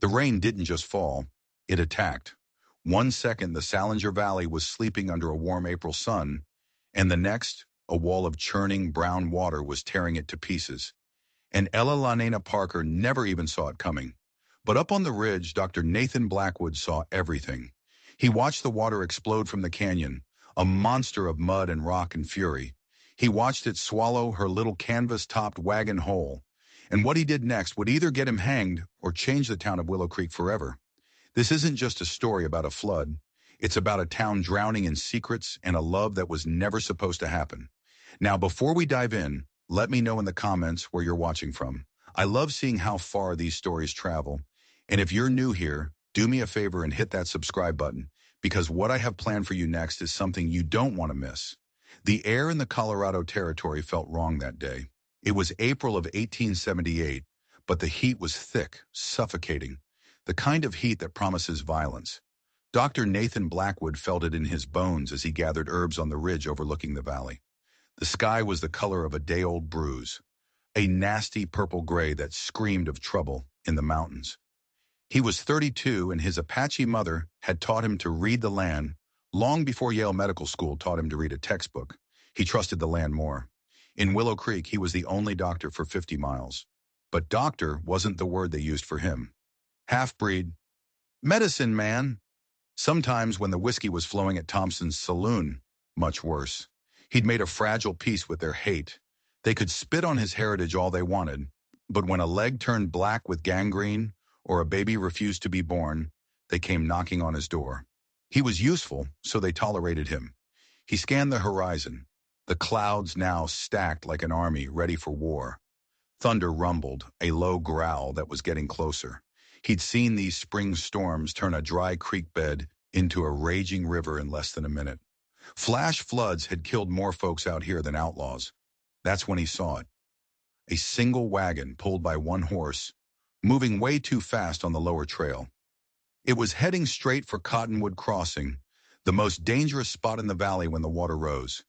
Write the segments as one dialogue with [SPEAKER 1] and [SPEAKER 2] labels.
[SPEAKER 1] The rain didn't just fall, it attacked. One second, the Salinger Valley was sleeping under a warm April sun, and the next, a wall of churning brown water was tearing it to pieces. And Ella Lanena Parker never even saw it coming. But up on the ridge, Dr. Nathan Blackwood saw everything. He watched the water explode from the canyon, a monster of mud and rock and fury. He watched it swallow her little canvas-topped wagon whole. And what he did next would either get him hanged or change the town of Willow Creek forever. This isn't just a story about a flood. It's about a town drowning in secrets and a love that was never supposed to happen. Now, before we dive in, let me know in the comments where you're watching from. I love seeing how far these stories travel. And if you're new here, do me a favor and hit that subscribe button, because what I have planned for you next is something you don't want to miss. The air in the Colorado Territory felt wrong that day. It was April of 1878, but the heat was thick, suffocating, the kind of heat that promises violence. Dr. Nathan Blackwood felt it in his bones as he gathered herbs on the ridge overlooking the valley. The sky was the color of a day-old bruise, a nasty purple-gray that screamed of trouble in the mountains. He was 32, and his Apache mother had taught him to read the land long before Yale Medical School taught him to read a textbook. He trusted the land more. In Willow Creek, he was the only doctor for 50 miles. But doctor wasn't the word they used for him. Half-breed, medicine man. Sometimes when the whiskey was flowing at Thompson's saloon, much worse. He'd made a fragile peace with their hate. They could spit on his heritage all they wanted, but when a leg turned black with gangrene or a baby refused to be born, they came knocking on his door. He was useful, so they tolerated him. He scanned the horizon, the clouds now stacked like an army ready for war. Thunder rumbled, a low growl that was getting closer. He'd seen these spring storms turn a dry creek bed into a raging river in less than a minute. Flash floods had killed more folks out here than outlaws. That's when he saw it. A single wagon pulled by one horse, moving way too fast on the lower trail. It was heading straight for Cottonwood Crossing, the most dangerous spot in the valley when the water rose.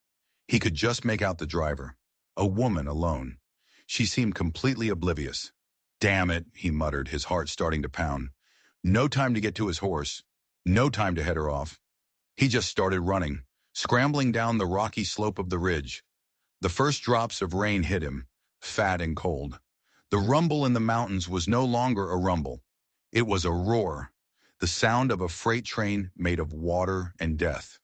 [SPEAKER 1] He could just make out the driver, a woman alone. She seemed completely oblivious. "Damn it," he muttered, his heart starting to pound. No time to get to his horse, no time to head her off. He just started running, scrambling down the rocky slope of the ridge. The first drops of rain hit him, fat and cold. The rumble in the mountains was no longer a rumble. It was a roar, the sound of a freight train made of water and death.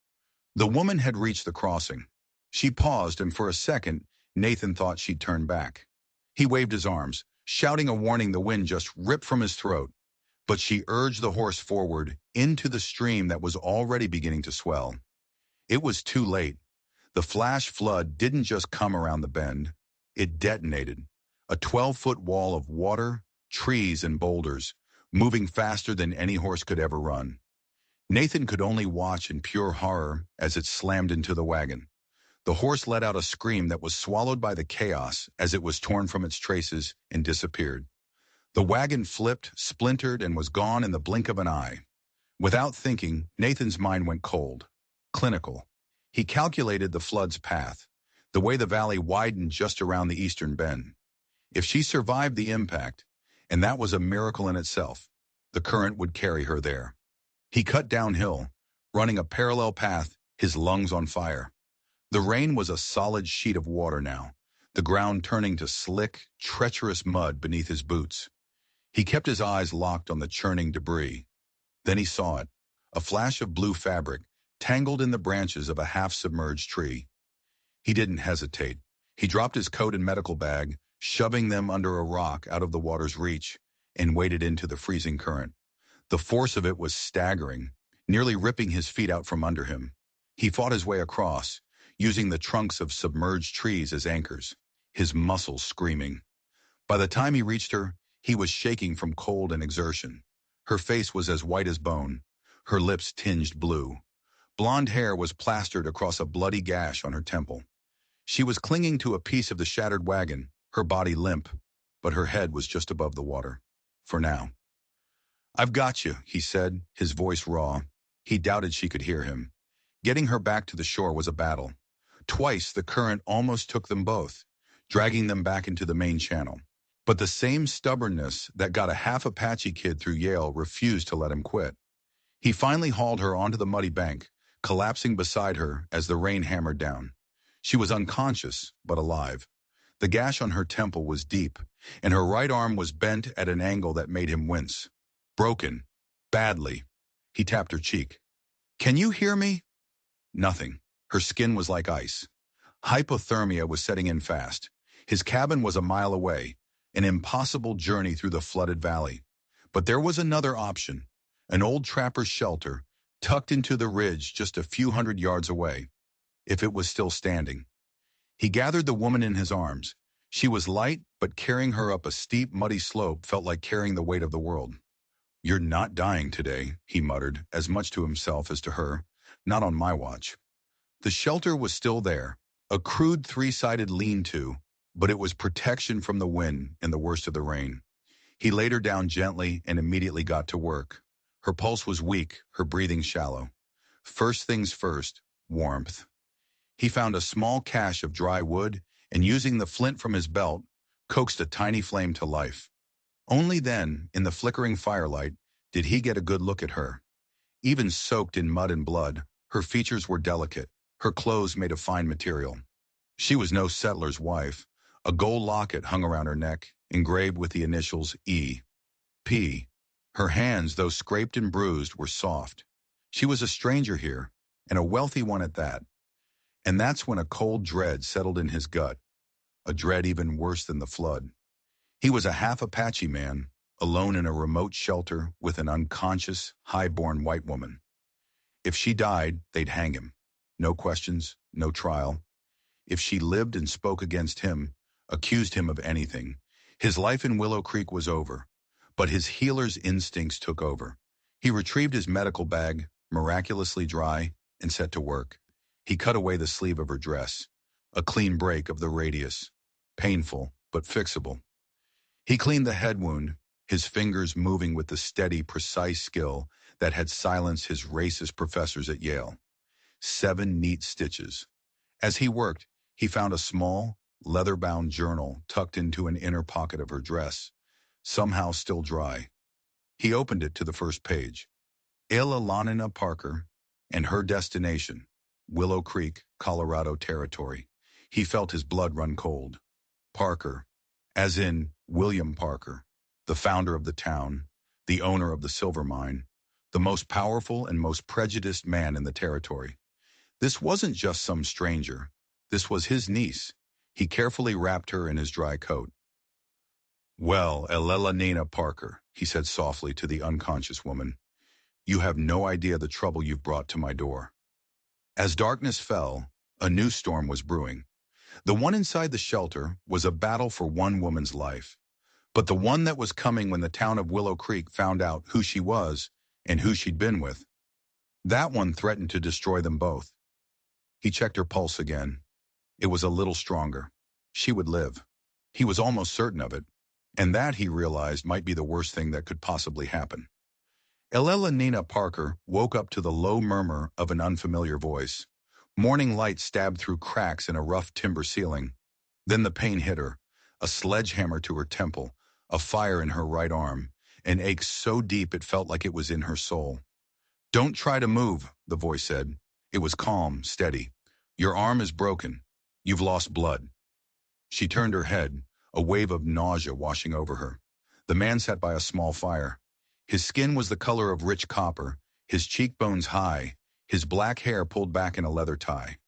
[SPEAKER 1] The woman had reached the crossing. She paused, and for a second, Nathan thought she'd turn back. He waved his arms, shouting a warning the wind just ripped from his throat. But she urged the horse forward into the stream that was already beginning to swell. It was too late. The flash flood didn't just come around the bend. It detonated. A 12-foot wall of water, trees, and boulders, moving faster than any horse could ever run. Nathan could only watch in pure horror as it slammed into the wagon. The horse let out a scream that was swallowed by the chaos as it was torn from its traces and disappeared. The wagon flipped, splintered, and was gone in the blink of an eye. Without thinking, Nathan's mind went cold, clinical. He calculated the flood's path, the way the valley widened just around the eastern bend. If she survived the impact, and that was a miracle in itself, the current would carry her there. He cut downhill, running a parallel path, his lungs on fire. The rain was a solid sheet of water now, the ground turning to slick, treacherous mud beneath his boots. He kept his eyes locked on the churning debris. Then he saw it, a flash of blue fabric, tangled in the branches of a half-submerged tree. He didn't hesitate. He dropped his coat and medical bag, shoving them under a rock out of the water's reach, and waded into the freezing current. The force of it was staggering, nearly ripping his feet out from under him. He fought his way across, using the trunks of submerged trees as anchors, his muscles screaming. By the time he reached her, he was shaking from cold and exertion. Her face was as white as bone, her lips tinged blue. Blonde hair was plastered across a bloody gash on her temple. She was clinging to a piece of the shattered wagon, her body limp, but her head was just above the water. For now. "I've got you," he said, his voice raw. He doubted she could hear him. Getting her back to the shore was a battle. Twice the current almost took them both, dragging them back into the main channel. But the same stubbornness that got a half-Apache kid through Yale refused to let him quit. He finally hauled her onto the muddy bank, collapsing beside her as the rain hammered down. She was unconscious, but alive. The gash on her temple was deep, and her right arm was bent at an angle that made him wince. Broken. Badly. He tapped her cheek. "Can you hear me?" Nothing. Her skin was like ice. Hypothermia was setting in fast. His cabin was a mile away, an impossible journey through the flooded valley. But there was another option, an old trapper's shelter, tucked into the ridge just a few hundred yards away, if it was still standing. He gathered the woman in his arms. She was light, but carrying her up a steep, muddy slope felt like carrying the weight of the world. "You're not dying today," he muttered, as much to himself as to her. "Not on my watch." The shelter was still there, a crude three-sided lean-to, but it was protection from the wind and the worst of the rain. He laid her down gently and immediately got to work. Her pulse was weak, her breathing shallow. First things first, warmth. He found a small cache of dry wood and, using the flint from his belt, coaxed a tiny flame to life. Only then, in the flickering firelight, did he get a good look at her. Even soaked in mud and blood, her features were delicate, her clothes made of fine material. She was no settler's wife. A gold locket hung around her neck, engraved with the initials E.P. Her hands, though scraped and bruised, were soft. She was a stranger here, and a wealthy one at that. And that's when a cold dread settled in his gut, a dread even worse than the flood. He was a half-Apache man, alone in a remote shelter with an unconscious, high-born white woman. If she died, they'd hang him. No questions, no trial. If she lived and spoke against him, accused him of anything, his life in Willow Creek was over. But his healer's instincts took over. He retrieved his medical bag, miraculously dry, and set to work. He cut away the sleeve of her dress, a clean break of the radius, painful but fixable. He cleaned the head wound, his fingers moving with the steady, precise skill that had silenced his racist professors at Yale. 7 neat stitches. As he worked, he found a small, leather-bound journal tucked into an inner pocket of her dress, somehow still dry. He opened it to the first page. Ilalana Parker and her destination, Willow Creek, Colorado Territory. He felt his blood run cold. Parker, as in William Parker, the founder of the town, the owner of the silver mine, the most powerful and most prejudiced man in the territory. This wasn't just some stranger. This was his niece. He carefully wrapped her in his dry coat. "Well, Elelanina Parker," he said softly to the unconscious woman, "you have no idea the trouble you've brought to my door." As darkness fell, a new storm was brewing. The one inside the shelter was a battle for one woman's life, but the one that was coming when the town of Willow Creek found out who she was and who she'd been with, that one threatened to destroy them both. He checked her pulse again. It was a little stronger. She would live. He was almost certain of it, and that, he realized, might be the worst thing that could possibly happen. Elelanina Parker woke up to the low murmur of an unfamiliar voice. Morning light stabbed through cracks in a rough timber ceiling. Then the pain hit her, a sledgehammer to her temple, a fire in her right arm, an ache so deep it felt like it was in her soul. "Don't try to move," the voice said. It was calm, steady. "Your arm is broken. You've lost blood." She turned her head, a wave of nausea washing over her. The man sat by a small fire. His skin was the color of rich copper, his cheekbones high, his black hair pulled back in a leather tie.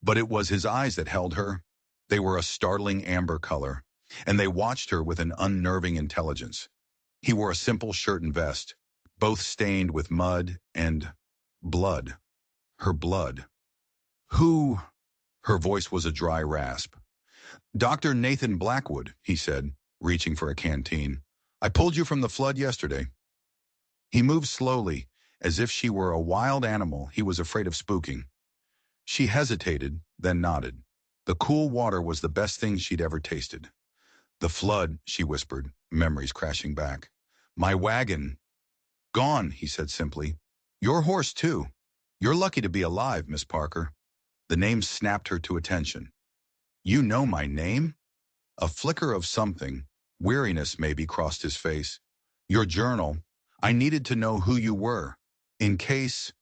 [SPEAKER 1] But it was his eyes that held her. They were a startling amber color, and they watched her with an unnerving intelligence. He wore a simple shirt and vest, both stained with mud and blood. Her blood. "Who?" Her voice was a dry rasp. "Dr. Nathan Blackwood," he said, reaching for a canteen. "I pulled you from the flood yesterday." He moved slowly, as if she were a wild animal he was afraid of spooking. She hesitated, then nodded. The cool water was the best thing she'd ever tasted. "The flood," she whispered, memories crashing back. "My wagon." "Gone," he said simply. "Your horse, too. You're lucky to be alive, Miss Parker." The name snapped her to attention. "You know my name?" A flicker of something, Weariness maybe crossed his face. Your journal. I needed to know who you were. In case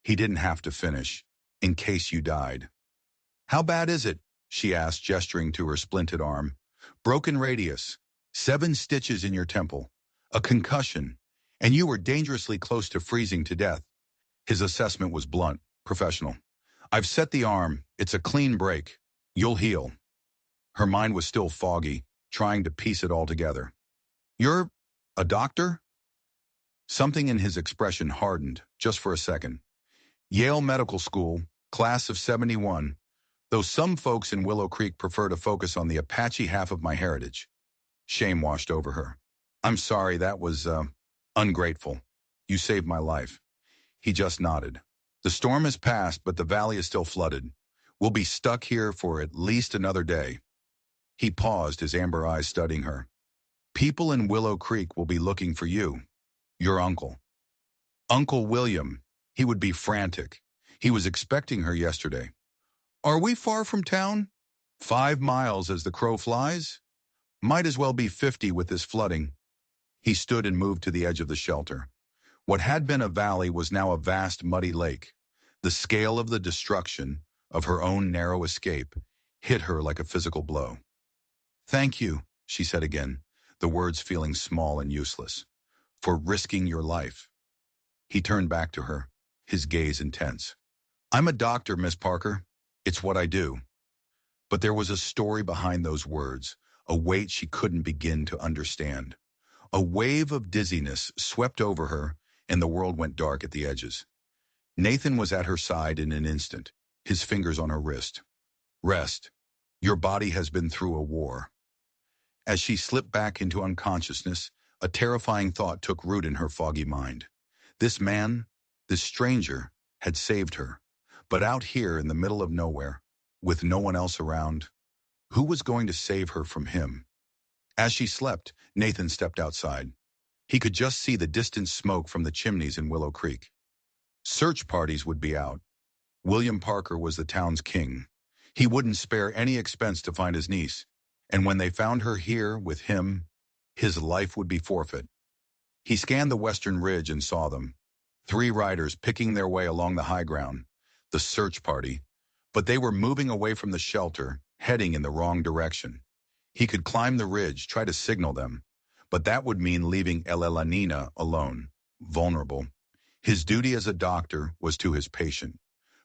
[SPEAKER 1] he didn't have to finish. In case you died. How bad is it? She asked, gesturing to her splinted arm. Broken radius. 7 stitches in your temple. A concussion. And you were dangerously close to freezing to death. His assessment was blunt, professional. I've set the arm. It's a clean break. You'll heal. Her mind was still foggy, trying to piece it all together. You're a doctor? Something in his expression hardened, just for a second. Yale Medical School, class of 71, though some folks in Willow Creek prefer to focus on the Apache half of my heritage. Shame washed over her. I'm sorry, that was, ungrateful. You saved my life. He just nodded. The storm has passed, but the valley is still flooded. We'll be stuck here for at least another day. He paused, his amber eyes studying her. People in Willow Creek will be looking for you. Your uncle. Uncle William. He would be frantic. He was expecting her yesterday. Are we far from town? 5 miles as the crow flies? Might as well be 50 with this flooding. He stood and moved to the edge of the shelter. What had been a valley was now a vast muddy lake. The scale of the destruction of her own narrow escape hit her like a physical blow. Thank you, she said again, the words feeling small and useless, for risking your life. He turned back to her, his gaze intense. I'm a doctor, Miss Parker. It's what I do. But there was a story behind those words, a weight she couldn't begin to understand. A wave of dizziness swept over her, and the world went dark at the edges. Nathan was at her side in an instant, his fingers on her wrist. Rest. Your body has been through a war. As she slipped back into unconsciousness, a terrifying thought took root in her foggy mind. This man, this stranger, had saved her. But out here in the middle of nowhere, with no one else around, who was going to save her from him? As she slept, Nathan stepped outside. He could just see the distant smoke from the chimneys in Willow Creek. Search parties would be out. William Parker was the town's king. He wouldn't spare any expense to find his niece, and when they found her here with him, his life would be forfeit. He scanned the western ridge and saw them. 3 riders picking their way along the high ground, the search party, but they were moving away from the shelter, heading in the wrong direction. He could climb the ridge, try to signal them, but that would mean leaving Elena alone, vulnerable. His duty as a doctor was to his patient,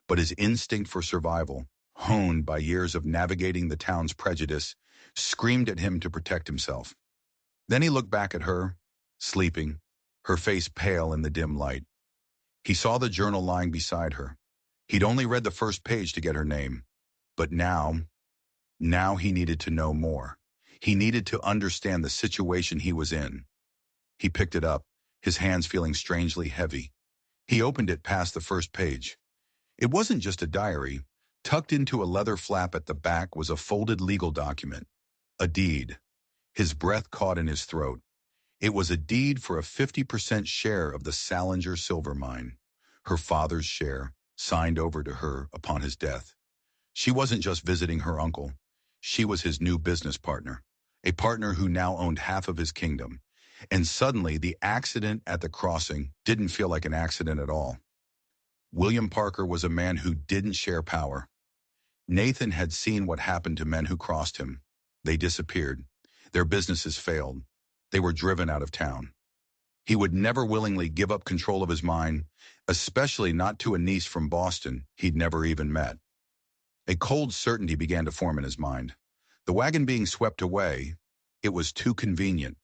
[SPEAKER 1] but his instinct for survival, honed by years of navigating the town's prejudice, screamed at him to protect himself. Then he looked back at her, sleeping, her face pale in the dim light. He saw the journal lying beside her. He'd only read the first page to get her name. But now he needed to know more. He needed to understand the situation he was in. He picked it up, his hands feeling strangely heavy. He opened it past the first page. It wasn't just a diary. Tucked into a leather flap at the back was a folded legal document. A deed. His breath caught in his throat. It was a deed for a 50% share of the Salinger silver mine. Her father's share, signed over to her upon his death. She wasn't just visiting her uncle. She was his new business partner, a partner who now owned half of his kingdom. And suddenly, the accident at the crossing didn't feel like an accident at all. William Parker was a man who didn't share power. Nathan had seen what happened to men who crossed him. They disappeared. Their businesses failed. They were driven out of town. He would never willingly give up control of his mine, especially not to a niece from Boston he'd never even met. A cold certainty began to form in his mind. The wagon being swept away, it was too convenient.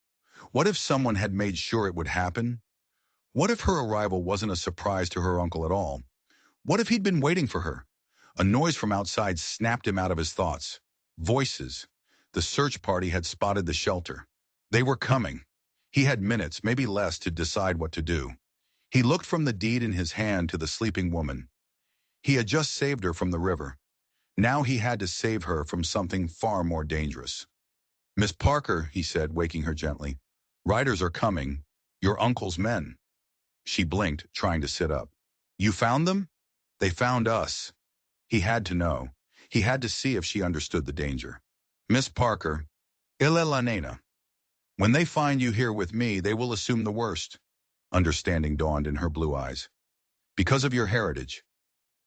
[SPEAKER 1] What if someone had made sure it would happen? What if her arrival wasn't a surprise to her uncle at all? What if he'd been waiting for her? A noise from outside snapped him out of his thoughts. Voices. The search party had spotted the shelter. They were coming. He had minutes, maybe less, to decide what to do. He looked from the deed in his hand to the sleeping woman. He had just saved her from the river. Now he had to save her from something far more dangerous. Miss Parker, he said, waking her gently. Riders are coming. Your uncle's men. She blinked, trying to sit up. You found them? They found us. He had to know. He had to see if she understood the danger. Miss Parker, Elena. When they find you here with me, they will assume the worst. Understanding dawned in her blue eyes. Because of your heritage.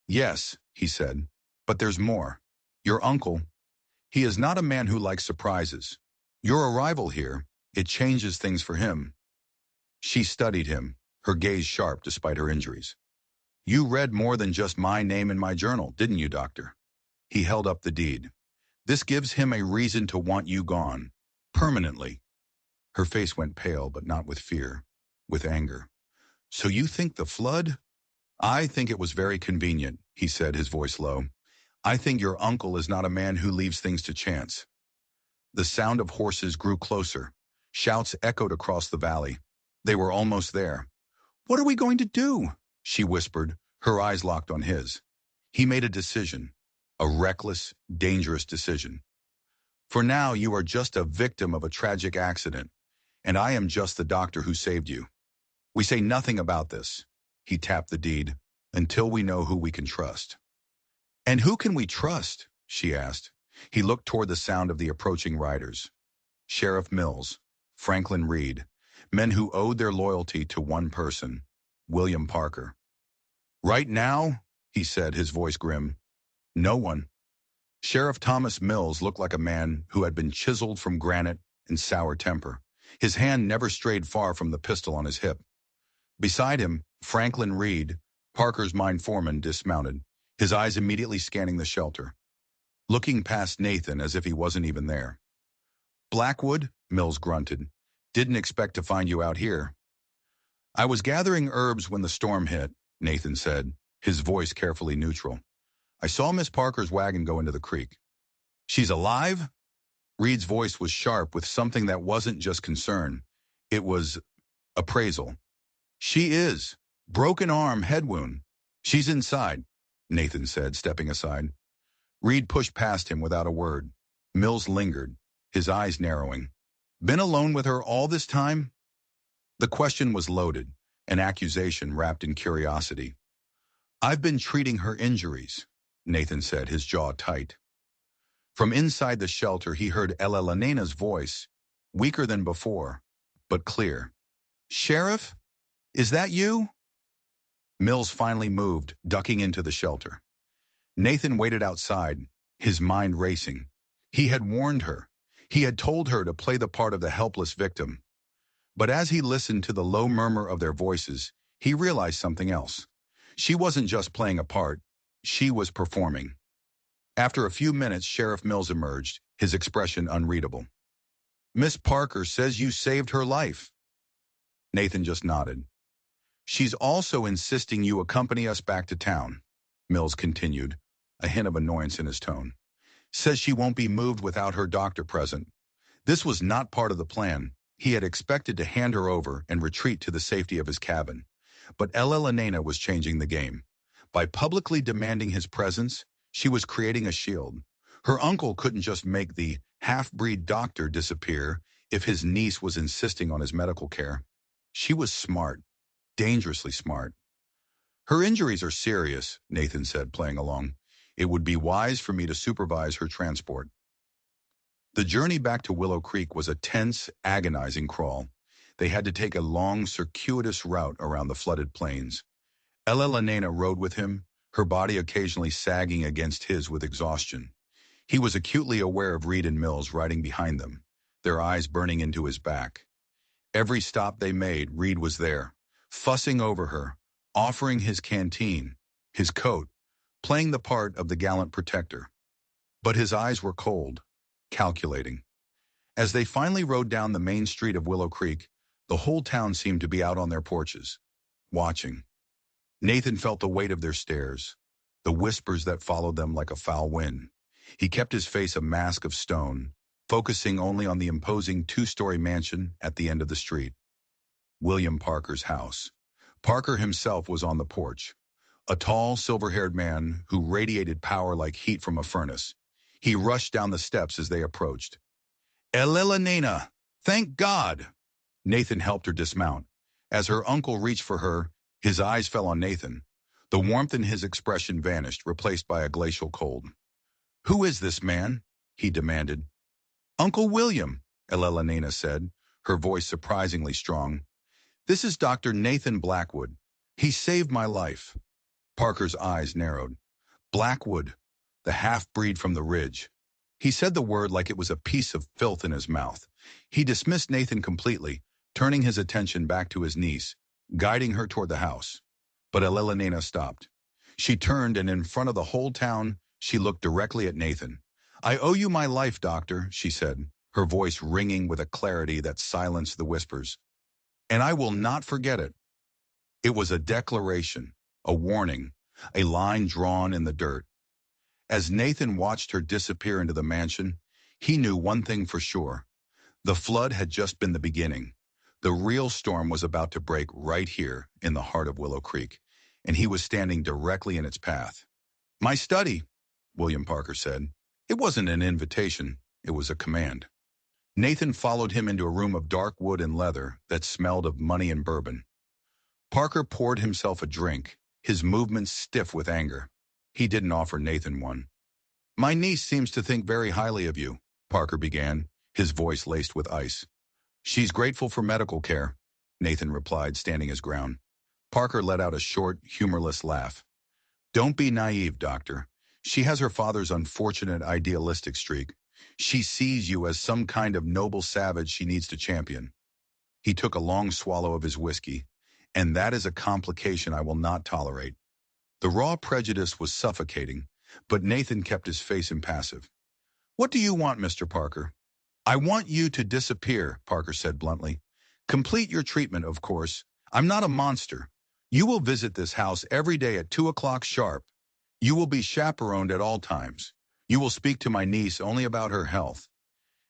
[SPEAKER 1] Yes, he said, but there's more. Your uncle, he is not a man who likes surprises. Your arrival here, it changes things for him. She studied him, her gaze sharp despite her injuries. You read more than just my name in my journal, didn't you, doctor? He held up the deed. This gives him a reason to want you gone. Permanently. Her face went pale, but not with fear, with anger. So you think the flood? I think it was very convenient, he said, his voice low. I think your uncle is not a man who leaves things to chance. The sound of horses grew closer. Shouts echoed across the valley. They were almost there. What are we going to do? She whispered, her eyes locked on his. He made a decision, a reckless, dangerous decision. For now, you are just a victim of a tragic accident, and I am just the doctor who saved you. We say nothing about this. He tapped the deed, until we know who we can trust. And who can we trust? She asked. He looked toward the sound of the approaching riders. Sheriff Mills, Franklin Reed, men who owed their loyalty to one person, William Parker. Right now, he said, his voice grim, no one. Sheriff Thomas Mills looked like a man who had been chiseled from granite and sour temper. His hand never strayed far from the pistol on his hip. Beside him, Franklin Reed, Parker's mine foreman, dismounted, his eyes immediately scanning the shelter, looking past Nathan as if he wasn't even there. Blackwood, Mills grunted, didn't expect to find you out here. I was gathering herbs when the storm hit, Nathan said, his voice carefully neutral. I saw Miss Parker's wagon go into the creek. She's alive? Reed's voice was sharp with something that wasn't just concern. It was appraisal. She is. Broken arm, head wound. She's inside, Nathan said, stepping aside. Reed pushed past him without a word. Mills lingered, his eyes narrowing. Been alone with her all this time? The question was loaded, an accusation wrapped in curiosity. I've been treating her injuries, Nathan said, his jaw tight. From inside the shelter, he heard Elena's voice, weaker than before, but clear. Sheriff? Is that you? Mills finally moved, ducking into the shelter. Nathan waited outside, his mind racing. He had warned her. He had told her to play the part of the helpless victim. But as he listened to the low murmur of their voices, he realized something else. She wasn't just playing a part. She was performing. After a few minutes, Sheriff Mills emerged, his expression unreadable. Miss Parker says you saved her life. Nathan just nodded. She's also insisting you accompany us back to town, Mills continued, a hint of annoyance in his tone. Says she won't be moved without her doctor present. This was not part of the plan. He had expected to hand her over and retreat to the safety of his cabin. But Elena was changing the game. By publicly demanding his presence, she was creating a shield. Her uncle couldn't just make the half-breed doctor disappear if his niece was insisting on his medical care. She was smart, dangerously smart. Her injuries are serious, Nathan said, playing along. It would be wise for me to supervise her transport. The journey back to Willow Creek was a tense, agonizing crawl. They had to take a long, circuitous route around the flooded plains. Elena rode with him, her body occasionally sagging against his with exhaustion. He was acutely aware of Reed and Mills riding behind them, their eyes burning into his back. Every stop they made, Reed was there, fussing over her, offering his canteen, his coat, playing the part of the gallant protector. But his eyes were cold, calculating. As they finally rode down the main street of Willow Creek, the whole town seemed to be out on their porches, watching. Nathan felt the weight of their stares, the whispers that followed them like a foul wind. He kept his face a mask of stone, focusing only on the imposing two-story mansion at the end of the street. William Parker's house. Parker himself was on the porch, a tall, silver-haired man who radiated power like heat from a furnace. He rushed down the steps as they approached. Elena! Thank God! Nathan helped her dismount. As her uncle reached for her, his eyes fell on Nathan. The warmth in his expression vanished, replaced by a glacial cold. Who is this man? He demanded. Uncle William, Elena said, her voice surprisingly strong. "This is Dr. Nathan Blackwood. He saved my life." Parker's eyes narrowed. Blackwood, the half-breed from the ridge. He said the word like it was a piece of filth in his mouth. He dismissed Nathan completely, turning his attention back to his niece, guiding her toward the house. But Elena stopped. She turned, and in front of the whole town, she looked directly at Nathan. "I owe you my life, doctor," she said, her voice ringing with a clarity that silenced the whispers. "And I will not forget it." It was a declaration, a warning, a line drawn in the dirt. As Nathan watched her disappear into the mansion, he knew one thing for sure. The flood had just been the beginning. The real storm was about to break right here in the heart of Willow Creek, and he was standing directly in its path. "My study," William Parker said. It wasn't an invitation, it was a command. Nathan followed him into a room of dark wood and leather that smelled of money and bourbon. Parker poured himself a drink, his movements stiff with anger. He didn't offer Nathan one. "My niece seems to think very highly of you," Parker began, his voice laced with ice. "She's grateful for medical care," Nathan replied, standing his ground. Parker let out a short, humorless laugh. "Don't be naive, doctor. She has her father's unfortunate idealistic streak. She sees you as some kind of noble savage she needs to champion." He took a long swallow of his whiskey. "And that is a complication I will not tolerate." The raw prejudice was suffocating, but Nathan kept his face impassive. "What do you want, Mr. Parker?" "I want you to disappear," Parker said bluntly. "Complete your treatment, of course. I'm not a monster. You will visit this house every day at 2 o'clock sharp. You will be chaperoned at all times. You will speak to my niece only about her health.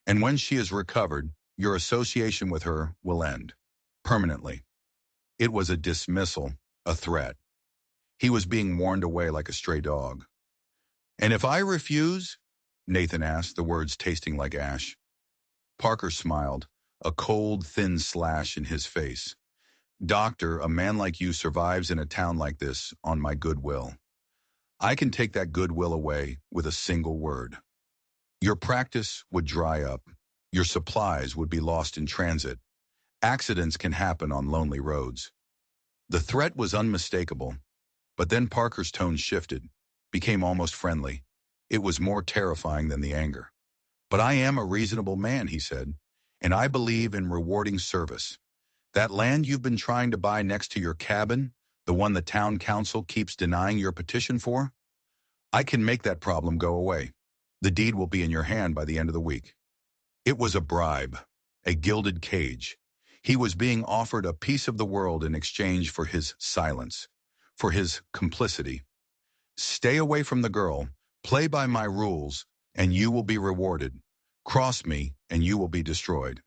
[SPEAKER 1] And when she is recovered, your association with her will end. Permanently." It was a dismissal, a threat. He was being warned away like a stray dog. "And if I refuse?" Nathan asked, the words tasting like ash. Parker smiled, a cold, thin slash in his face. "Doctor, a man like you survives in a town like this on my goodwill. I can take that goodwill away with a single word. Your practice would dry up. Your supplies would be lost in transit. Accidents can happen on lonely roads." The threat was unmistakable, but then Parker's tone shifted, became almost friendly. It was more terrifying than the anger. "But I am a reasonable man," he said, "and I believe in rewarding service. That land you've been trying to buy next to your cabin, the one the town council keeps denying your petition for, I can make that problem go away. The deed will be in your hand by the end of the week." It was a bribe, a gilded cage. He was being offered a piece of the world in exchange for his silence, for his complicity. "Stay away from the girl, play by my rules, and you will be rewarded. Cross me, and you will be destroyed."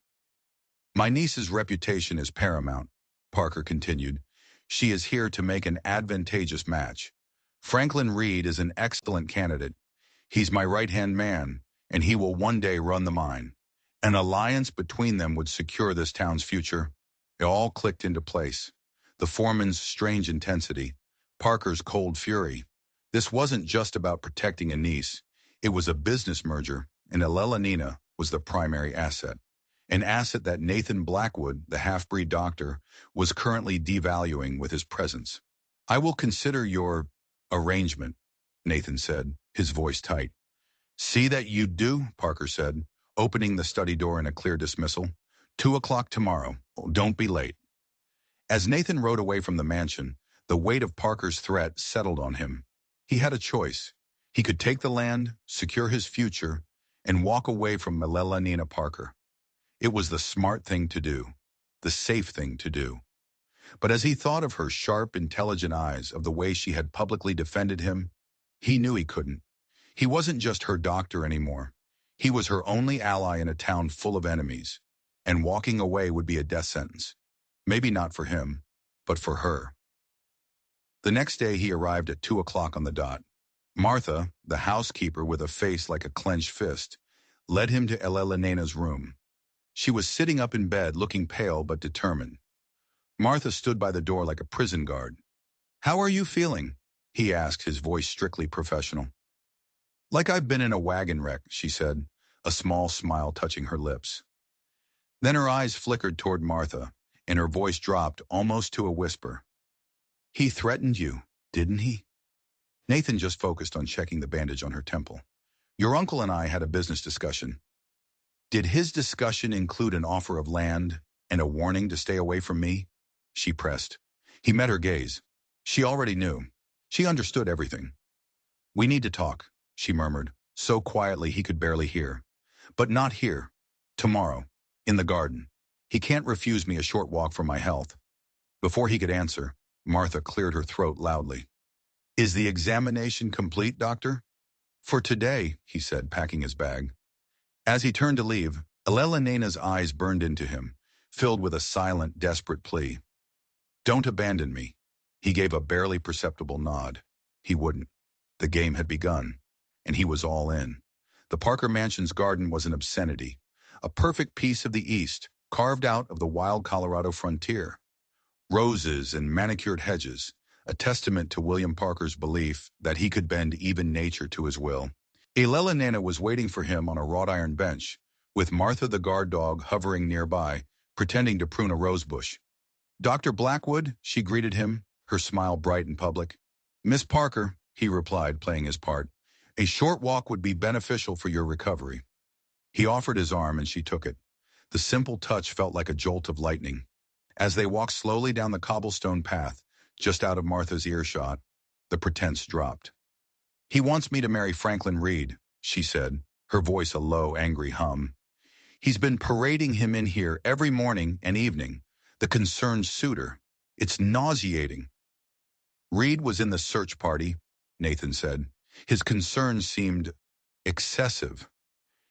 [SPEAKER 1] "My niece's reputation is paramount," Parker continued. "She is here to make an advantageous match. Franklin Reed is an excellent candidate. He's my right-hand man, and he will one day run the mine. An alliance between them would secure this town's future." It all clicked into place. The foreman's strange intensity, Parker's cold fury. This wasn't just about protecting a niece. It was a business merger, and Elena was the primary asset. An asset that Nathan Blackwood, the half-breed doctor, was currently devaluing with his presence. "I will consider your arrangement," Nathan said, his voice tight. "See that you do," Parker said, opening the study door in a clear dismissal. 2 o'clock tomorrow. Don't be late." As Nathan rode away from the mansion, the weight of Parker's threat settled on him. He had a choice. He could take the land, secure his future, and walk away from Elena Parker. It was the smart thing to do, the safe thing to do. But as he thought of her sharp, intelligent eyes, of the way she had publicly defended him, he knew he couldn't. He wasn't just her doctor anymore. He was her only ally in a town full of enemies, and walking away would be a death sentence. Maybe not for him, but for her. The next day he arrived at 2 o'clock on the dot. Martha, the housekeeper with a face like a clenched fist, led him to Elena's room. She was sitting up in bed, looking pale but determined. Martha stood by the door like a prison guard. "How are you feeling?" he asked, his voice strictly professional. "Like I've been in a wagon wreck," she said, a small smile touching her lips. Then her eyes flickered toward Martha, and her voice dropped almost to a whisper. He threatened you, didn't he? Nathan just focused on checking the bandage on her temple. Your uncle and I had a business discussion. Did his discussion include an offer of land and a warning to stay away from me? She pressed. He met her gaze. She already knew. She understood everything. We need to talk, she murmured, so quietly he could barely hear. But not here. Tomorrow. In the garden. He can't refuse me a short walk for my health. Before he could answer, Martha cleared her throat loudly. Is the examination complete, doctor? For today, he said, packing his bag. As he turned to leave, Elelena's eyes burned into him, filled with a silent, desperate plea. Don't abandon me. He gave a barely perceptible nod. He wouldn't. The game had begun, and he was all in. The Parker Mansion's garden was an obscenity, a perfect piece of the East, carved out of the wild Colorado frontier. Roses and manicured hedges, a testament to William Parker's belief that he could bend even nature to his will. Elelena was waiting for him on a wrought iron bench, with Martha the guard dog hovering nearby, pretending to prune a rosebush. Dr. Blackwood, she greeted him, her smile bright in public. Miss Parker, he replied, playing his part, a short walk would be beneficial for your recovery. He offered his arm and she took it. The simple touch felt like a jolt of lightning. As they walked slowly down the cobblestone path, just out of Martha's earshot, the pretense dropped. He wants me to marry Franklin Reed, she said, her voice a low, angry hum. He's been parading him in here every morning and evening, the concerned suitor. It's nauseating. Reed was in the search party, Nathan said. His concern seemed excessive.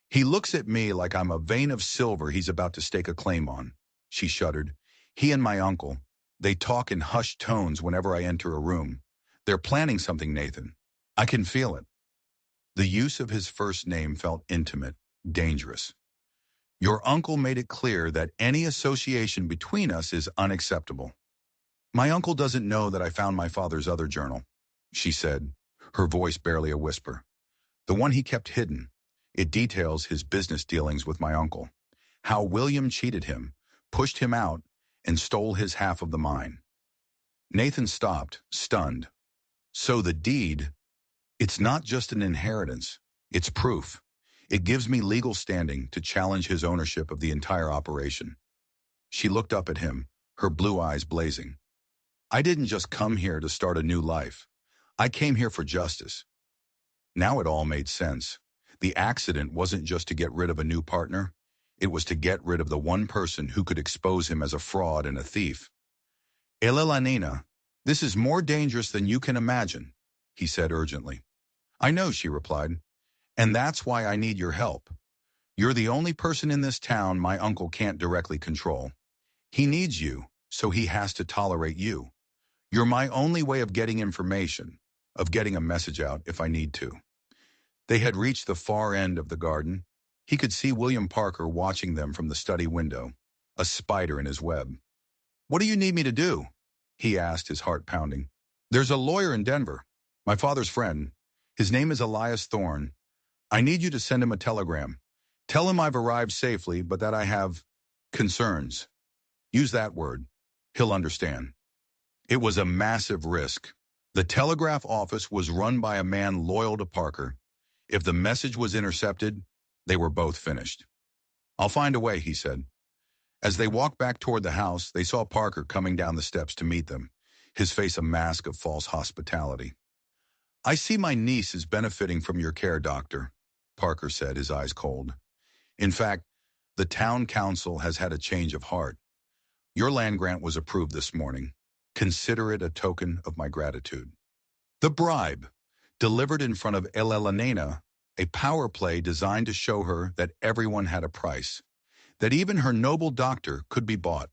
[SPEAKER 1] He looks at me like I'm a vein of silver he's about to stake a claim on. She shuddered. He and my uncle, they talk in hushed tones whenever I enter a room. They're planning something, Nathan. I can feel it. The use of his first name felt intimate, dangerous. Your uncle made it clear that any association between us is unacceptable. My uncle doesn't know that I found my father's other journal, she said, her voice barely a whisper. The one he kept hidden. It details his business dealings with my uncle. How William cheated him, pushed him out, and stole his half of the mine. Nathan stopped, stunned. So the deed, it's not just an inheritance, it's proof. It gives me legal standing to challenge his ownership of the entire operation. She looked up at him, her blue eyes blazing. I didn't just come here to start a new life. I came here for justice. Now it all made sense. The accident wasn't just to get rid of a new partner. It was to get rid of the one person who could expose him as a fraud and a thief. Elelena, this is more dangerous than you can imagine, he said urgently. I know, she replied, and that's why I need your help. You're the only person in this town my uncle can't directly control. He needs you, so he has to tolerate you. You're my only way of getting information, of getting a message out if I need to. They had reached the far end of the garden. He could see William Parker watching them from the study window, a spider in his web. What do you need me to do? He asked, his heart pounding. There's a lawyer in Denver, my father's friend. His name is Elias Thorne. I need you to send him a telegram. Tell him I've arrived safely, but that I have concerns. Use that word. He'll understand. It was a massive risk. The telegraph office was run by a man loyal to Parker. If the message was intercepted, they were both finished. I'll find a way, he said. As they walked back toward the house, they saw Parker coming down the steps to meet them, his face a mask of false hospitality. I see my niece is benefiting from your care, doctor, Parker said, his eyes cold. In fact, the town council has had a change of heart. Your land grant was approved this morning. Consider it a token of my gratitude. The bribe, delivered in front of Elelena, a power play designed to show her that everyone had a price, that even her noble doctor could be bought.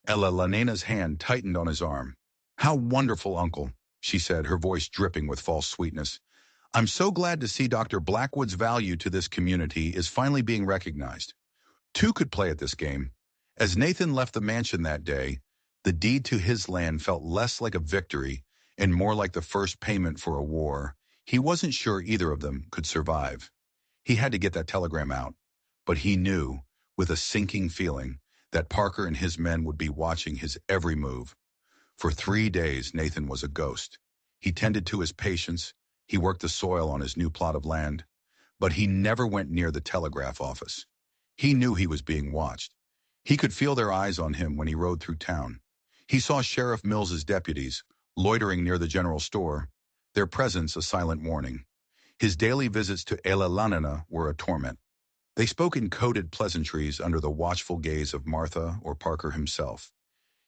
[SPEAKER 1] Elelena's hand tightened on his arm. How wonderful, uncle, she said, her voice dripping with false sweetness. I'm so glad to see Dr. Blackwood's value to this community is finally being recognized. Two could play at this game. As Nathan left the mansion that day, the deed to his land felt less like a victory and more like the first payment for a war. He wasn't sure either of them could survive. He had to get that telegram out. But he knew, with a sinking feeling that Parker and his men would be watching his every move. For 3 days, Nathan was a ghost. He tended to his patients, he worked the soil on his new plot of land, but he never went near the telegraph office. He knew he was being watched. He could feel their eyes on him when he rode through town. He saw Sheriff Mills's deputies loitering near the general store, their presence a silent warning. His daily visits to Elalanina were a torment. They spoke in coded pleasantries under the watchful gaze of Martha or Parker himself.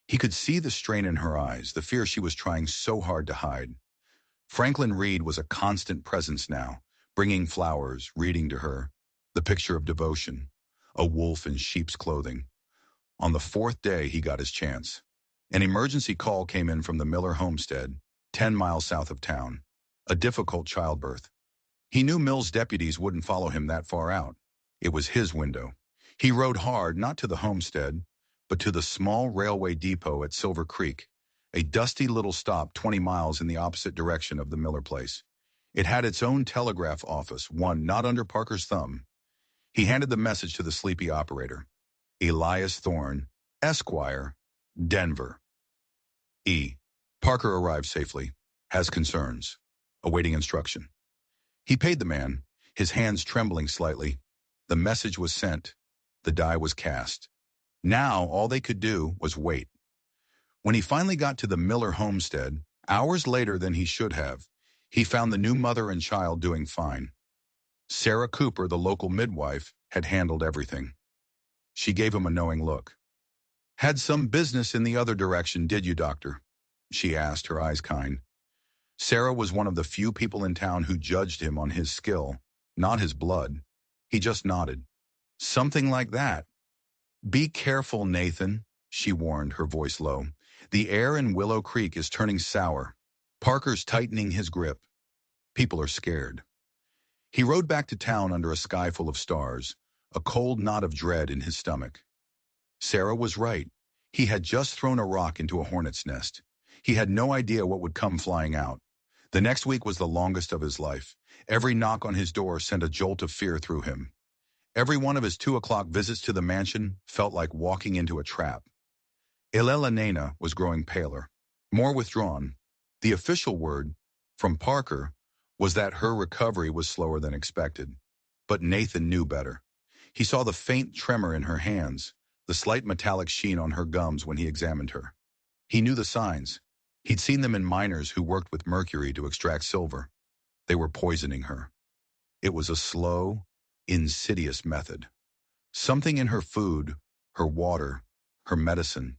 [SPEAKER 1] He could see the strain in her eyes, the fear she was trying so hard to hide. Franklin Reed was a constant presence now, bringing flowers, reading to her, the picture of devotion, a wolf in sheep's clothing. On the fourth day, he got his chance. An emergency call came in from the Miller homestead, 10 miles south of town. A difficult childbirth. He knew Mill's deputies wouldn't follow him that far out. It was his window. He rode hard, not to the homestead, but to the small railway depot at Silver Creek, a dusty little stop 20 miles in the opposite direction of the Miller place. It had its own telegraph office, one not under Parker's thumb. He handed the message to the sleepy operator. Elias Thorne, Esquire, Denver. Parker arrived safely. Has concerns. Awaiting instruction. He paid the man, his hands trembling slightly. The message was sent. The die was cast. Now all they could do was wait. When he finally got to the Miller homestead, hours later than he should have, he found the new mother and child doing fine. Sarah Cooper, the local midwife, had handled everything. She gave him a knowing look. "Had some business in the other direction, did you, doctor?" she asked, her eyes kind. Sarah was one of the few people in town who judged him on his skill, not his blood. He just nodded. "Something like that." "Be careful, Nathan," she warned, her voice low. "The air in Willow Creek is turning sour." Parker's tightening his grip. People are scared. He rode back to town under a sky full of stars, a cold knot of dread in his stomach. Sarah was right. He had just thrown a rock into a hornet's nest. He had no idea what would come flying out. The next week was the longest of his life. Every knock on his door sent a jolt of fear through him. Every one of his 2 o'clock visits to the mansion felt like walking into a trap. Elena was growing paler, more withdrawn. The official word, from Parker, was that her recovery was slower than expected. But Nathan knew better. He saw the faint tremor in her hands, the slight metallic sheen on her gums when he examined her. He knew the signs. He'd seen them in miners who worked with mercury to extract silver. They were poisoning her. It was a slow, insidious method. Something in her food, her water, her medicine.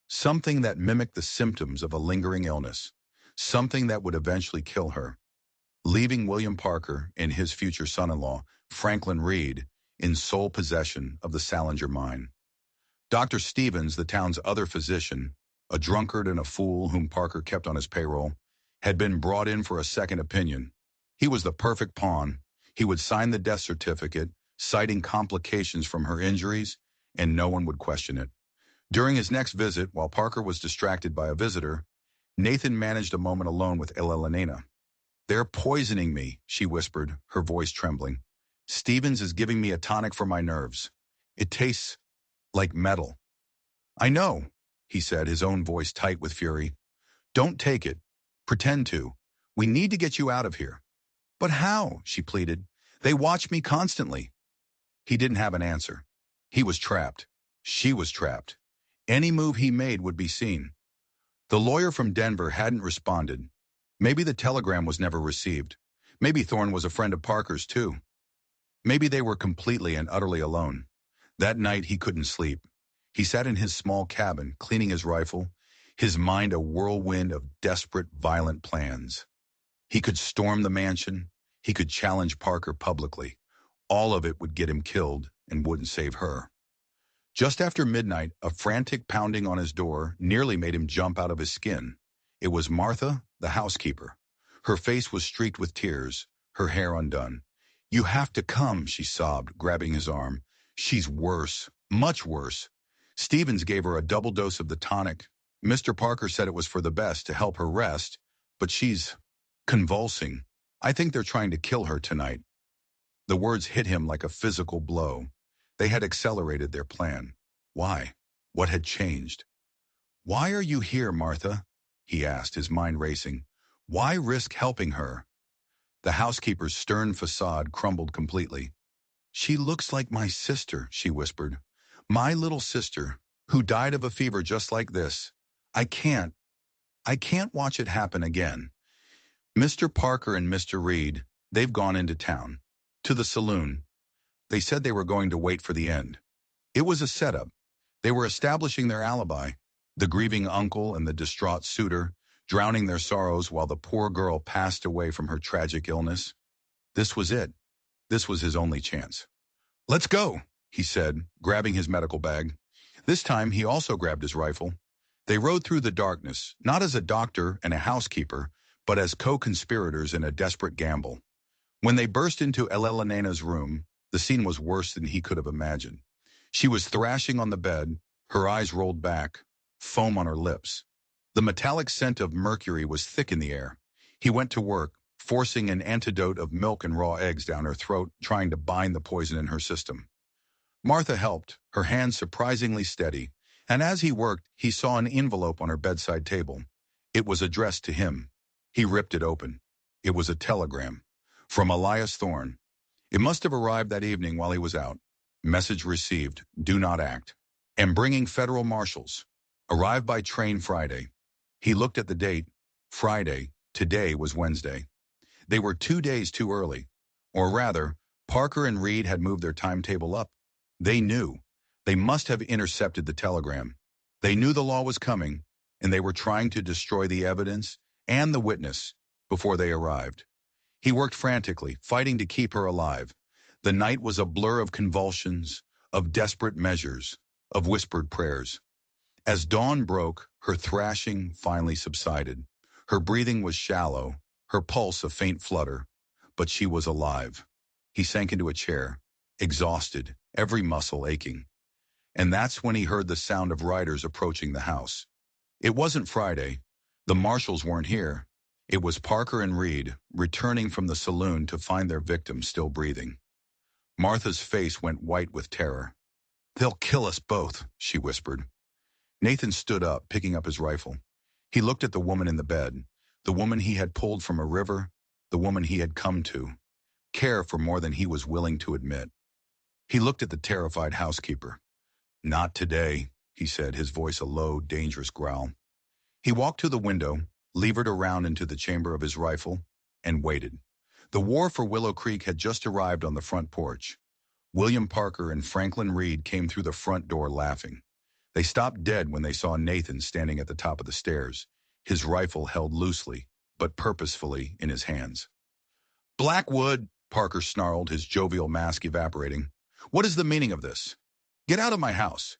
[SPEAKER 1] Something that mimicked the symptoms of a lingering illness. Something that would eventually kill her. Leaving William Parker and his future son-in-law, Franklin Reed, in sole possession of the Salinger mine. Dr. Stevens, the town's other physician, a drunkard and a fool whom Parker kept on his payroll, had been brought in for a second opinion. He was the perfect pawn. He would sign the death certificate, citing complications from her injuries, and no one would question it. During his next visit, while Parker was distracted by a visitor, Nathan managed a moment alone with Elena. "They're poisoning me," she whispered, her voice trembling. "Stevens is giving me a tonic for my nerves. It tastes like metal." "I know," he said, his own voice tight with fury. "Don't take it. Pretend to. We need to get you out of here." "But how?" she pleaded. "They watch me constantly." He didn't have an answer. He was trapped. She was trapped. Any move he made would be seen. The lawyer from Denver hadn't responded. Maybe the telegram was never received. Maybe Thorne was a friend of Parker's too. Maybe they were completely and utterly alone. That night he couldn't sleep. He sat in his small cabin, cleaning his rifle, his mind a whirlwind of desperate, violent plans. He could storm the mansion. He could challenge Parker publicly. All of it would get him killed and wouldn't save her. Just after midnight, a frantic pounding on his door nearly made him jump out of his skin. It was Martha, the housekeeper. Her face was streaked with tears, her hair undone. "You have to come," she sobbed, grabbing his arm. "She's worse, much worse. Stevens gave her a double dose of the tonic. Mr. Parker said it was for the best, to help her rest, but she's convulsing. I think they're trying to kill her tonight." The words hit him like a physical blow. They had accelerated their plan. Why? What had changed? "Why are you here, Martha?" he asked, his mind racing. "Why risk helping her?" The housekeeper's stern facade crumbled completely. "She looks like my sister," she whispered. "My little sister, who died of a fever just like this. I can't, I can't watch it happen again." "Mr. Parker and Mr. Reed, they've gone into town. To the saloon. They said they were going to wait for the end. It was a setup. They were establishing their alibi, the grieving uncle and the distraught suitor, drowning their sorrows while the poor girl passed away from her tragic illness. This was it. This was his only chance. "Let's go," he said, grabbing his medical bag. This time he also grabbed his rifle. They rode through the darkness, not as a doctor and a housekeeper, but as co-conspirators in a desperate gamble. When they burst into Elena's room, the scene was worse than he could have imagined. She was thrashing on the bed, her eyes rolled back, foam on her lips. The metallic scent of mercury was thick in the air. He went to work, forcing an antidote of milk and raw eggs down her throat, trying to bind the poison in her system. Martha helped, her hands surprisingly steady, and as he worked, he saw an envelope on her bedside table. It was addressed to him. He ripped it open. It was a telegram. From Elias Thorne. It must have arrived that evening while he was out. Message received. Do not act. Am bringing federal marshals. Arrived by train Friday. He looked at the date. Friday. Today was Wednesday. They were 2 days too early. Or rather, Parker and Reed had moved their timetable up. They knew. They must have intercepted the telegram. They knew the law was coming, and they were trying to destroy the evidence and the witness before they arrived. He worked frantically, fighting to keep her alive. The night was a blur of convulsions, of desperate measures, of whispered prayers. As dawn broke, her thrashing finally subsided. Her breathing was shallow, her pulse a faint flutter, but she was alive. He sank into a chair, exhausted, every muscle aching. And that's when he heard the sound of riders approaching the house. It wasn't Friday. The marshals weren't here. It was Parker and Reed, returning from the saloon to find their victim still breathing. Martha's face went white with terror. "They'll kill us both," she whispered. Nathan stood up, picking up his rifle. He looked at the woman in the bed, the woman he had pulled from a river, the woman he had come to care for more than he was willing to admit. He looked at the terrified housekeeper. "Not today," he said, his voice a low, dangerous growl. He walked to the window, levered around into the chamber of his rifle, and waited. The war for Willow Creek had just arrived on the front porch. William Parker and Franklin Reed came through the front door laughing. They stopped dead when they saw Nathan standing at the top of the stairs, his rifle held loosely, but purposefully, in his hands. "Blackwood," Parker snarled, his jovial mask evaporating. "What is the meaning of this? Get out of my house."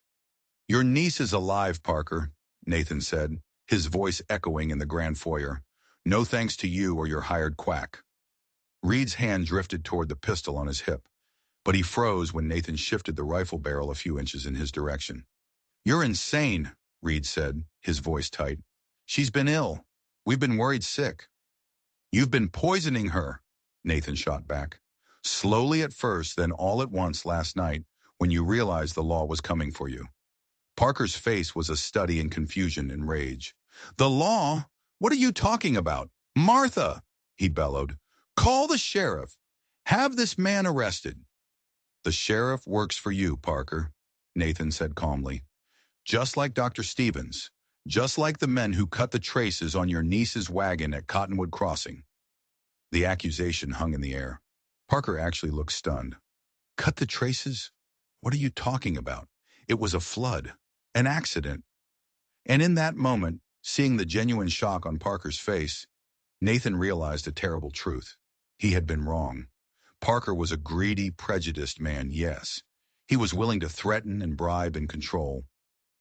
[SPEAKER 1] "Your niece is alive, Parker," Nathan said, his voice echoing in the grand foyer. "No thanks to you or your hired quack." Reed's hand drifted toward the pistol on his hip, but he froze when Nathan shifted the rifle barrel a few inches in his direction. "You're insane," Reed said, his voice tight. "She's been ill. We've been worried sick." "You've been poisoning her," Nathan shot back. "Slowly at first, then all at once last night, when you realized the law was coming for you." Parker's face was a study in confusion and rage. "The law? What are you talking about? Martha!" he bellowed. "Call the sheriff. Have this man arrested." "The sheriff works for you, Parker," Nathan said calmly. "Just like Dr. Stevens. Just like the men who cut the traces on your niece's wagon at Cottonwood Crossing." The accusation hung in the air. Parker actually looked stunned. "Cut the traces? What are you talking about? It was a flood. An accident." And in that moment, seeing the genuine shock on Parker's face, Nathan realized a terrible truth. He had been wrong. Parker was a greedy, prejudiced man, yes. He was willing to threaten and bribe and control.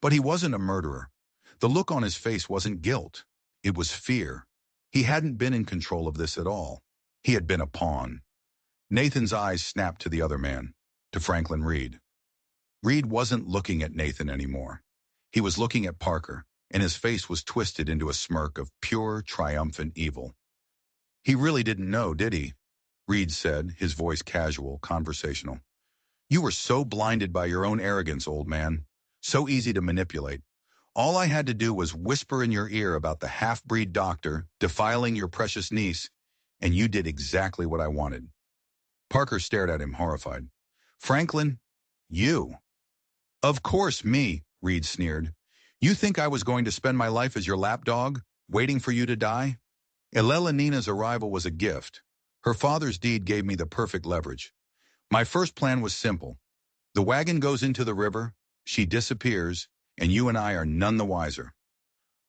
[SPEAKER 1] But he wasn't a murderer. The look on his face wasn't guilt. It was fear. He hadn't been in control of this at all. He had been a pawn. Nathan's eyes snapped to the other man, to Franklin Reed. Reed wasn't looking at Nathan anymore. He was looking at Parker, and his face was twisted into a smirk of pure, triumphant evil. "He really didn't know, did he?" Reed said, his voice casual, conversational. You were so blinded by your own arrogance, old man. So easy to manipulate. All I had to do was whisper in your ear about the half-breed doctor defiling your precious niece, and you did exactly what I wanted." Parker stared at him, horrified. "Franklin, you." "Of course, me," Reed sneered. "You think I was going to spend my life as your lapdog, waiting for you to die?" Elelenina's arrival was a gift. Her father's deed gave me the perfect leverage. My first plan was simple. The wagon goes into the river, she disappears, and you and I are none the wiser.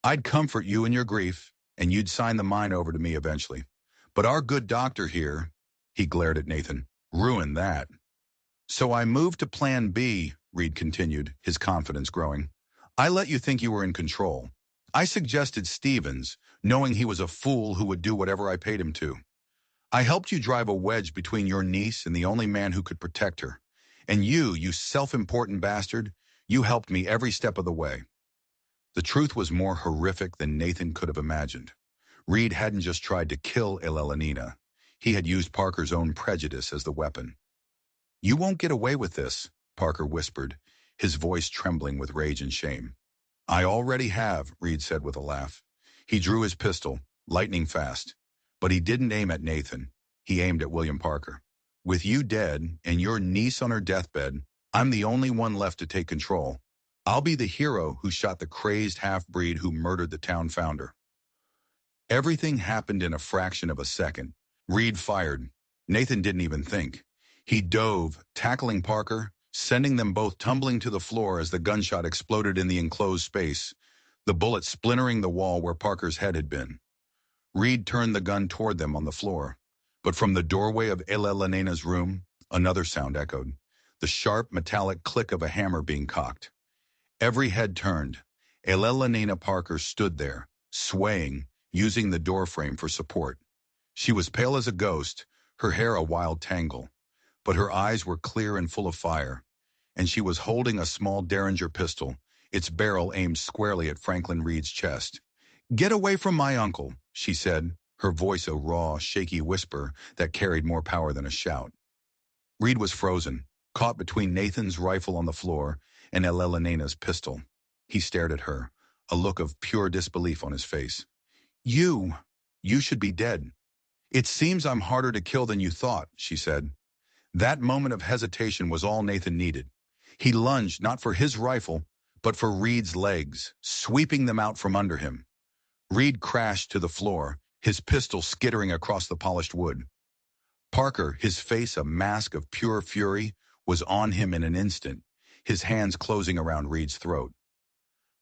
[SPEAKER 1] I'd comfort you in your grief, and you'd sign the mine over to me eventually. But our good doctor here, he glared at Nathan, ruined that. "So I moved to plan B," Reed continued, his confidence growing. "I let you think you were in control. I suggested Stevens, knowing he was a fool who would do whatever I paid him to. I helped you drive a wedge between your niece and the only man who could protect her. And you self-important bastard, you helped me every step of the way." The truth was more horrific than Nathan could have imagined. Reed hadn't just tried to kill Elelenina. He had used Parker's own prejudice as the weapon. "You won't get away with this," Parker whispered, his voice trembling with rage and shame. "I already have," Reed said with a laugh. He drew his pistol, lightning fast. But he didn't aim at Nathan. He aimed at William Parker. "With you dead and your niece on her deathbed, I'm the only one left to take control. I'll be the hero who shot the crazed half-breed who murdered the town founder." Everything happened in a fraction of a second. Reed fired. Nathan didn't even think. He dove, tackling Parker, sending them both tumbling to the floor as the gunshot exploded in the enclosed space, the bullet splintering the wall where Parker's head had been. Reed turned the gun toward them on the floor. But from the doorway of Elelenina's room, another sound echoed, the sharp, metallic click of a hammer being cocked. Every head turned. Elelenina Parker stood there, swaying, using the doorframe for support. She was pale as a ghost, her hair a wild tangle, but her eyes were clear and full of fire, and she was holding a small Derringer pistol, its barrel aimed squarely at Franklin Reed's chest. "Get away from my uncle," she said, her voice a raw, shaky whisper that carried more power than a shout. Reed was frozen, caught between Nathan's rifle on the floor and Elelenina's pistol. He stared at her, a look of pure disbelief on his face. You should be dead." "It seems I'm harder to kill than you thought," she said. That moment of hesitation was all Nathan needed. He lunged not for his rifle, but for Reed's legs, sweeping them out from under him. Reed crashed to the floor, his pistol skittering across the polished wood. Parker, his face a mask of pure fury, was on him in an instant, his hands closing around Reed's throat.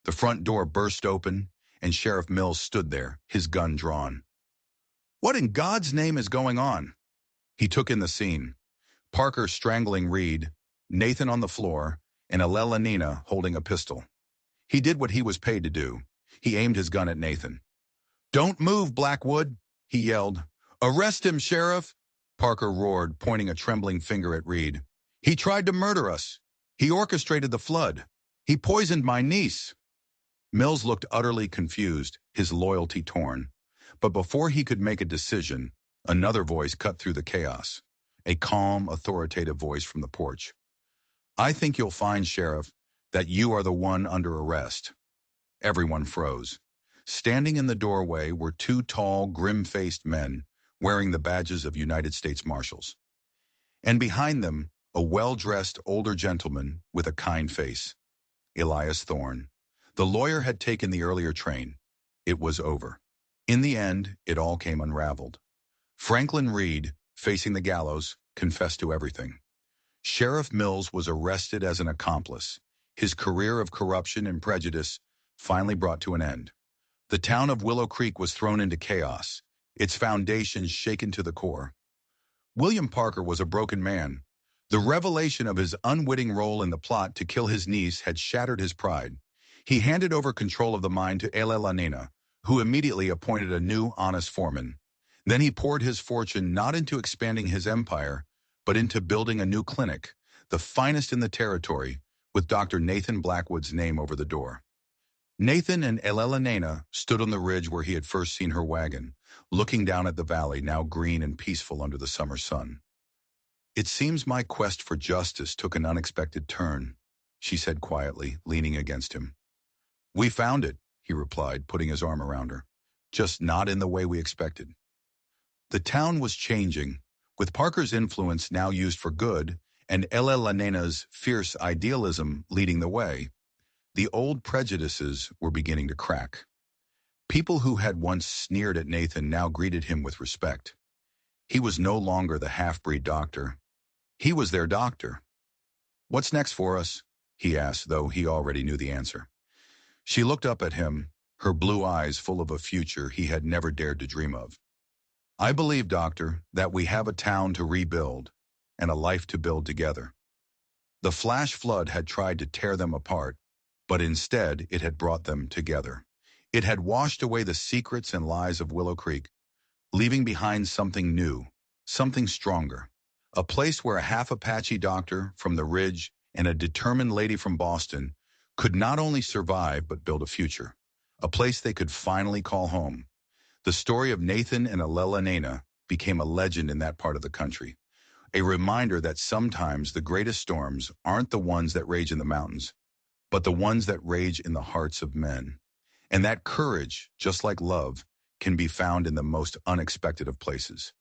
[SPEAKER 1] The front door burst open, and Sheriff Mills stood there, his gun drawn. "What in God's name is going on?" He took in the scene. Parker strangling Reed, Nathan on the floor, and Elelenina holding a pistol. He did what he was paid to do. He aimed his gun at Nathan. "Don't move, Blackwood," he yelled. "Arrest him, Sheriff," Parker roared, pointing a trembling finger at Reed. "He tried to murder us. He orchestrated the flood. He poisoned my niece." Mills looked utterly confused, his loyalty torn. But before he could make a decision, another voice cut through the chaos. A calm, authoritative voice from the porch. "I think you'll find, Sheriff, that you are the one under arrest." Everyone froze. Standing in the doorway were two tall, grim-faced men, wearing the badges of United States Marshals. And behind them, a well-dressed older gentleman with a kind face. Elias Thorne. The lawyer had taken the earlier train. It was over. In the end, it all came unraveled. Franklin Reed, facing the gallows, confessed to everything. Sheriff Mills was arrested as an accomplice, his career of corruption and prejudice finally brought to an end. The town of Willow Creek was thrown into chaos, its foundations shaken to the core. William Parker was a broken man. The revelation of his unwitting role in the plot to kill his niece had shattered his pride. He handed over control of the mine to Elelenina, who immediately appointed a new, honest foreman. Then he poured his fortune not into expanding his empire, but into building a new clinic, the finest in the territory, with Dr. Nathan Blackwood's name over the door. Nathan and Elelenina stood on the ridge where he had first seen her wagon, looking down at the valley, now green and peaceful under the summer sun. It seems my quest for justice took an unexpected turn, she said quietly, leaning against him. We found it, he replied, putting his arm around her. Just not in the way we expected. The town was changing, with Parker's influence now used for good, and Ella Lanena's fierce idealism leading the way. The old prejudices were beginning to crack. People who had once sneered at Nathan now greeted him with respect. He was no longer the half-breed doctor. He was their doctor. What's next for us? He asked, though he already knew the answer. She looked up at him, her blue eyes full of a future he had never dared to dream of. I believe, Doctor, that we have a town to rebuild and a life to build together. The flash flood had tried to tear them apart, but instead it had brought them together. It had washed away the secrets and lies of Willow Creek, leaving behind something new, something stronger. A place where a half-Apache doctor from the Ridge and a determined lady from Boston could not only survive but build a future. A place they could finally call home. The story of Nathan and Alela Nana became a legend in that part of the country. A reminder that sometimes the greatest storms aren't the ones that rage in the mountains, but the ones that rage in the hearts of men. And that courage, just like love, can be found in the most unexpected of places.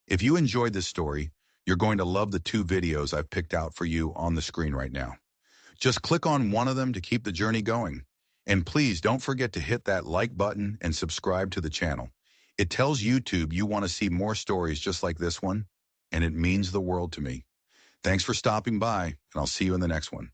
[SPEAKER 1] If you enjoyed this story, you're going to love the 2 videos I've picked out for you on the screen right now. Just click on one of them to keep the journey going. And please don't forget to hit that like button and subscribe to the channel. It tells YouTube you want to see more stories just like this one, and it means the world to me. Thanks for stopping by, and I'll see you in the next one.